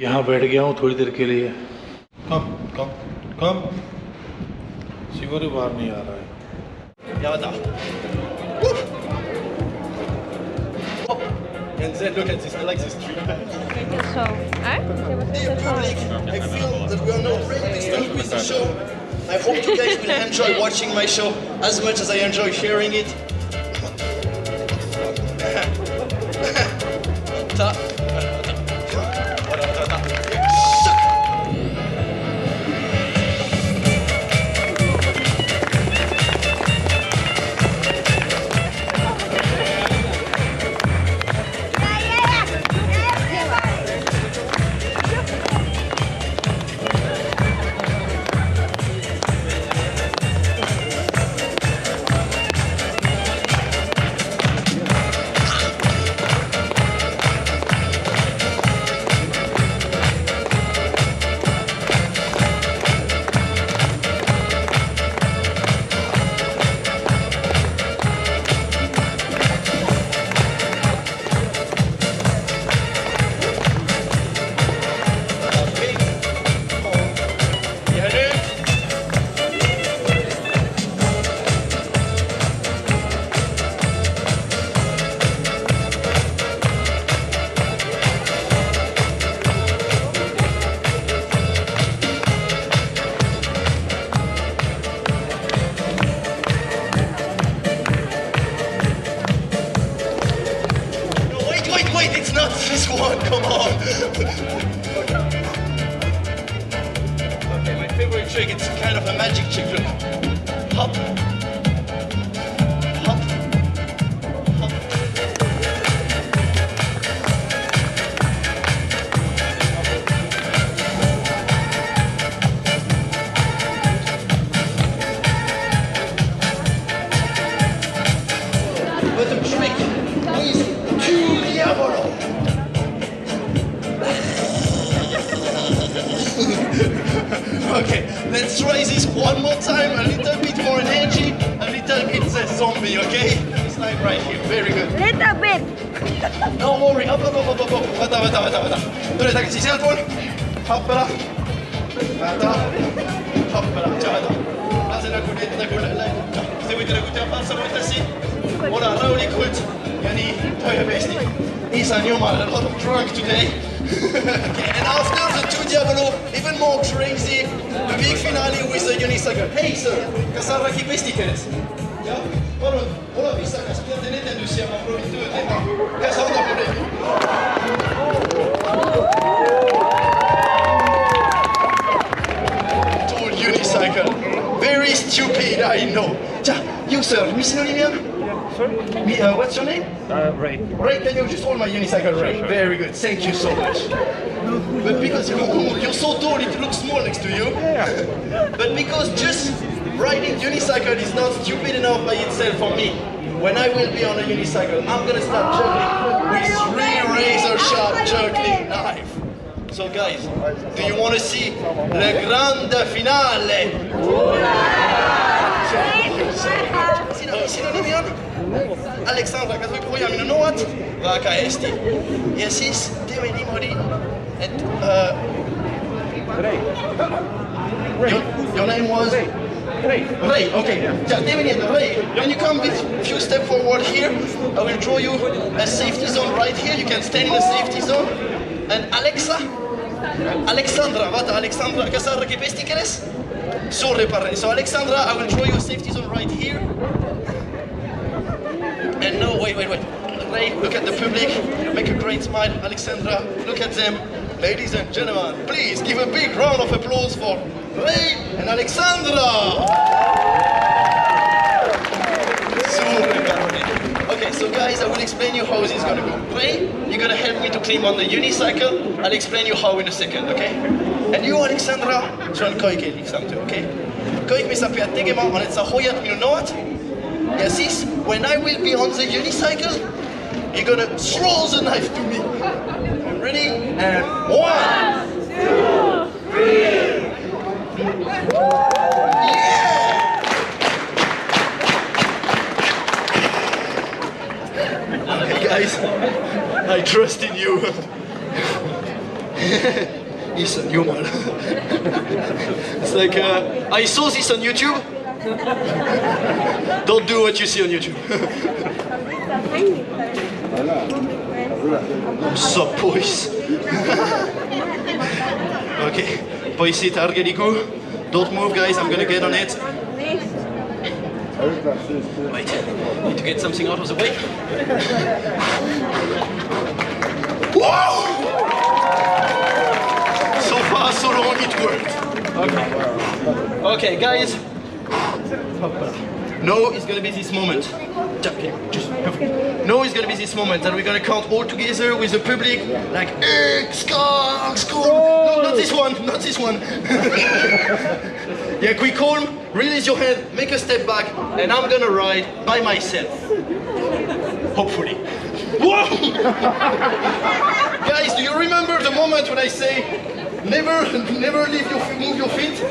यहाँ बैठ गया हूँ थोड़ी देर के लिए। कम कम कम शिवरी बाहर नहीं आ रहा है। क्या बता? And then look at this, I like this tree. So, Dear public, I feel that we are not ready to start with the show. I hope you guys will enjoy watching my show as much as I enjoy sharing it. This one, come on. Okay, my favorite trick, it's kind of a magic trick. Look. Hop. Hop. Hop. But the trick is to diavolo. Okay, let's try this one more time, a little bit more energy, a little bit zombie, okay? It's like right here, very good. little bit. Don't worry, up. Võta. Tule tagasi sealpool. Hoppala. Võta. Hoppala, tšahada. Lase nagu see võite nagu teha palsa mõttesi. Ole rahulikult ja nii toimub Eesti. Isan Jumal, a lot of drunk today. Okay, and after the two diavolo, even more crazy, the big finale with the unicycle. Hey sir, kas sa räägib eesti keeles? Jah, palun, ole viisakas, mida teen etendusi ja ma proovin tööd teha. Käes anda probleemi. Tool unicycle. Very stupid, I know. You sir, mis sinu nimi on? What's your name? Ray. Ray, can you just hold my unicycle, Ray? Sure. Very good, thank you so much. But because you're so tall, it looks small next to you. Yeah. But because just riding unicycle is not stupid enough by itself for me. When I will be on a unicycle, I'm gonna start juggling with 3 razor-sharp juggling knife. So guys, do you want to see the grande finale? Sinu nimi on? Aleksandra, kas võib hoia minu noad? Väga hästi. Ja siis teeme niimoodi, et... Ray. Your name was? Ray. Ray, okay. Ja, teeme nii, et Ray, when you come with a few steps forward here, I will draw you a safety zone right here. You can stand in the safety zone. And Aleksandra, vaata, Aleksandra, kas sa räägib eesti keeles? Suurepärane. So Aleksandra, I will draw you a safety zone right here. And no, wait. Ray, look at the public. Make a great smile. Alexandra, look at them. Ladies and gentlemen, please give a big round of applause for Ray and Alexandra. Okay, so guys, I will explain you how this is gonna go. Ray, you're gonna help me to climb on the unicycle. I'll explain you how in a second, okay? And you, Alexandra, see on 𝐂𝐿 lihtsalt, okay? Kõik, mis sa pead tegema, on, et sa hoiad minu noad. Ja siis, when I will be on the unicycle, you're gonna throw the knife to me. Ready? And 1, 2, 3. Yeah! Okay, guys, I trust in you. He's human. It's like, I saw this on YouTube. Don't do what you see on YouTube. So, boys. Okay, poisi targeliku. Don't move, guys, I'm gonna get on it. Wait, need to get something out of the way. Whoa! So far, so long, it worked. Okay. Okay, guys. Now is gonna be this moment. Okay, just perfect. Now is gonna be this moment that we're gonna count all together with the public, like 𝐋𝐄𝐓'𝐒. No, not this one, not this one. Yeah, quick calm, release your head, make a step back, and I'm gonna ride by myself. Hopefully. Whoa! Guys, do you remember the moment when I say never move your feet?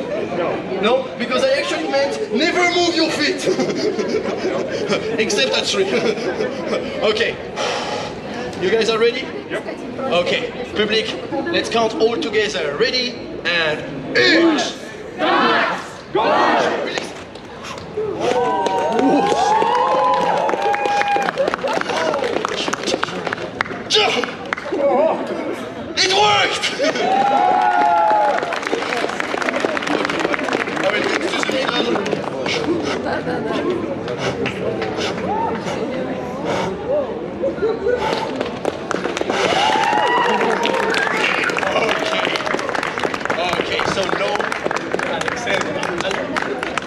No, because I actually meant never move your feet. Except at 3. Okay. You guys are ready? Yep. Okay. Public, let's count all together. Ready? And release. It worked! I will get to the middle. Okay, so no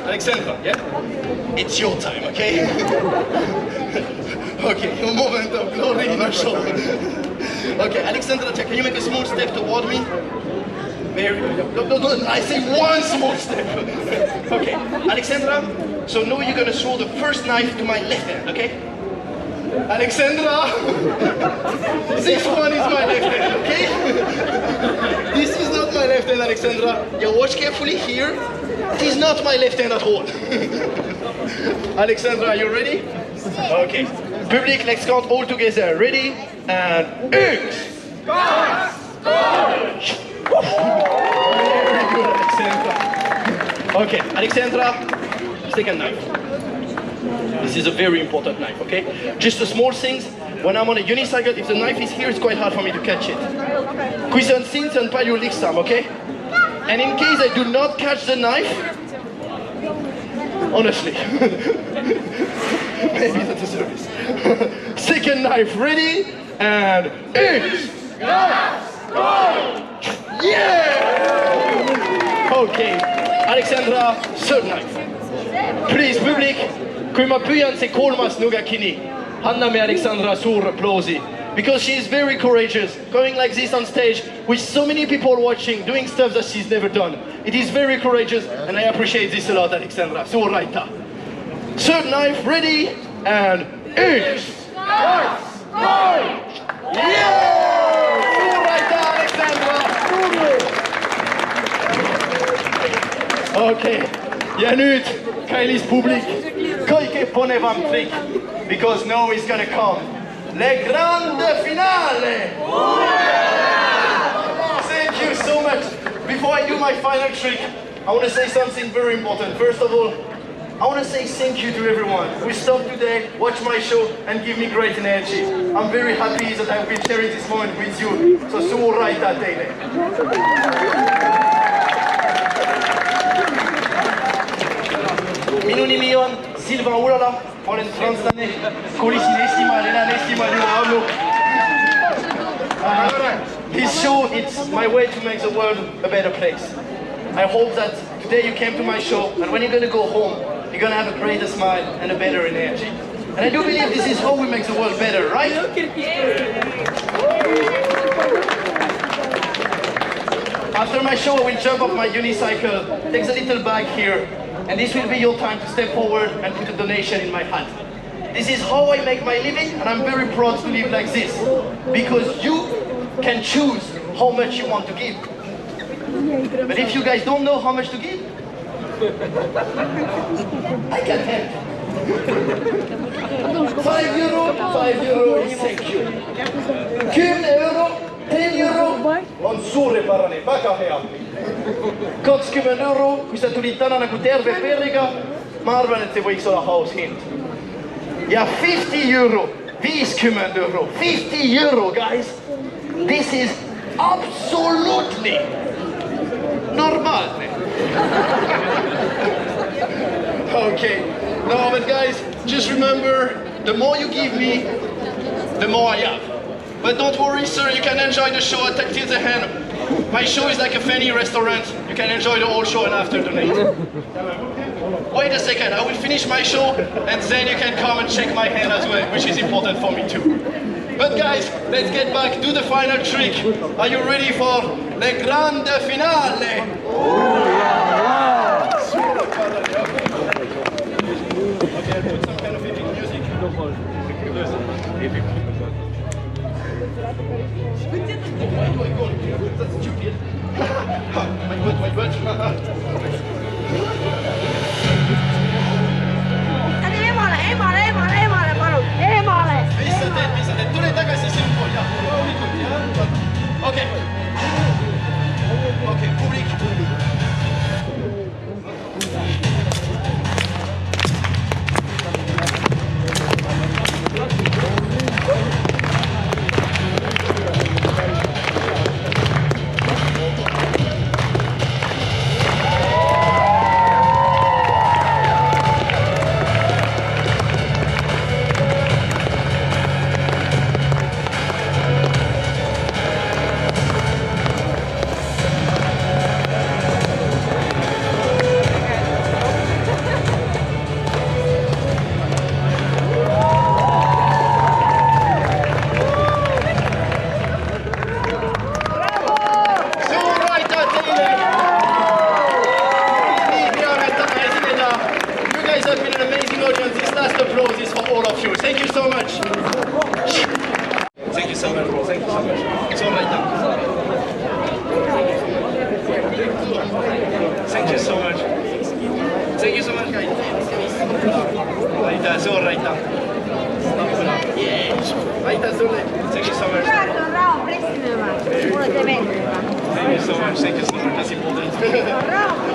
Alexandra, yeah? It's your time, okay? Okay, your moment of glory in your shoulder. Okay, Alexandra, can you make a small step toward me? Very good. No, I say one small step. Okay, Alexandra, so now you're gonna throw the first knife to my left hand, okay? Alexandra, this one is my left hand, okay? This is not my left hand, Alexandra. Yeah, watch carefully here. It is not my left hand at all. Alexandra, are you ready? Okay. Public, let's count all together. Ready? And 𝐋𝐄𝐓'𝐒. Very good, Alexandra. Okay, Alexandra, second knife. This is a very important knife, okay? Just the small things. When I'm on a unicycle, if the knife is here, it's quite hard for me to catch it. Kuisen sins and palju liksam, okay? And in case I do not catch the knife, honestly, maybe that's a service. Second knife, ready? And 𝐋𝐄𝐓'𝐒. Yeah! Okay, Alexandra, third knife. Please, public, kui ma püüan see kolmas nuga kinni, anname Alexandra suur applausi. Because she is very courageous, going like this on stage with so many people watching, doing stuff that she's never done. It is very courageous, and I appreciate this a lot, Alexandra. Suur aitäh. Third knife, ready? And 𝐋𝐄𝐓'𝐒. Yeah! Suur aitäh, Alexandra! Okay, ja nüüd, kallis publik, kõige põnevam trikk, because now is gonna come. Le grande finale! Thank you so much. Before I do my final trick, I want to say something very important. First of all, I want to say thank you to everyone who stopped today, watched my show, and give me great energy. I'm very happy that I've been sharing this moment with you. So suur aitäh teile! Minu nimi on Silva Urala, ma olen translane, kolisin Eestimaal, elan Eestimaal üle ammu. This show, it's my way to make the world a better place. I hope that today you came to my show, and when you're going to go home, you're going to have a greater smile and a better energy. And I do believe this is how we make the world better, right? After my show, I will jump off my unicycle, take the little bag here, and this will be your time to step forward and put a donation in my hat. This is how I make my living, and I'm very proud to live like this, because you can choose how much you want to give. But if you guys don't know how much to give, I can help. €5 is thank you. €10, €10 on suurepärane, väga hea. 20 €, kui sa tulid täna nagu terve perega, ma arvan, et see võiks olla haus hind. Ja 50 €, 50 €, 50 €, guys. This is absolutely normaalne. Okay, no, but guys, just remember, the more you give me, the more I have. But don't worry, sir, you can enjoy the show till the end. My show is like a fancy restaurant. You can enjoy the whole show and after donate. Wait a second, I will finish my show and then you can come and shake my hand as well, which is important for me too. But guys, let's get back to the final trick. Are you ready for the grande finale? Okay, I'll put some kind of epic music. That's stupid. My butt. Eemale. Tule tagasi siinpool, jah. Okei. Okei, publik. Thank you so much. Thank you so much, bro. Thank you so much. It's all right now. Thank you so much. Thank you so much, guys. It's all right now. Yeah. Thank you so much. Thank you so much. Thank you so much. That's important.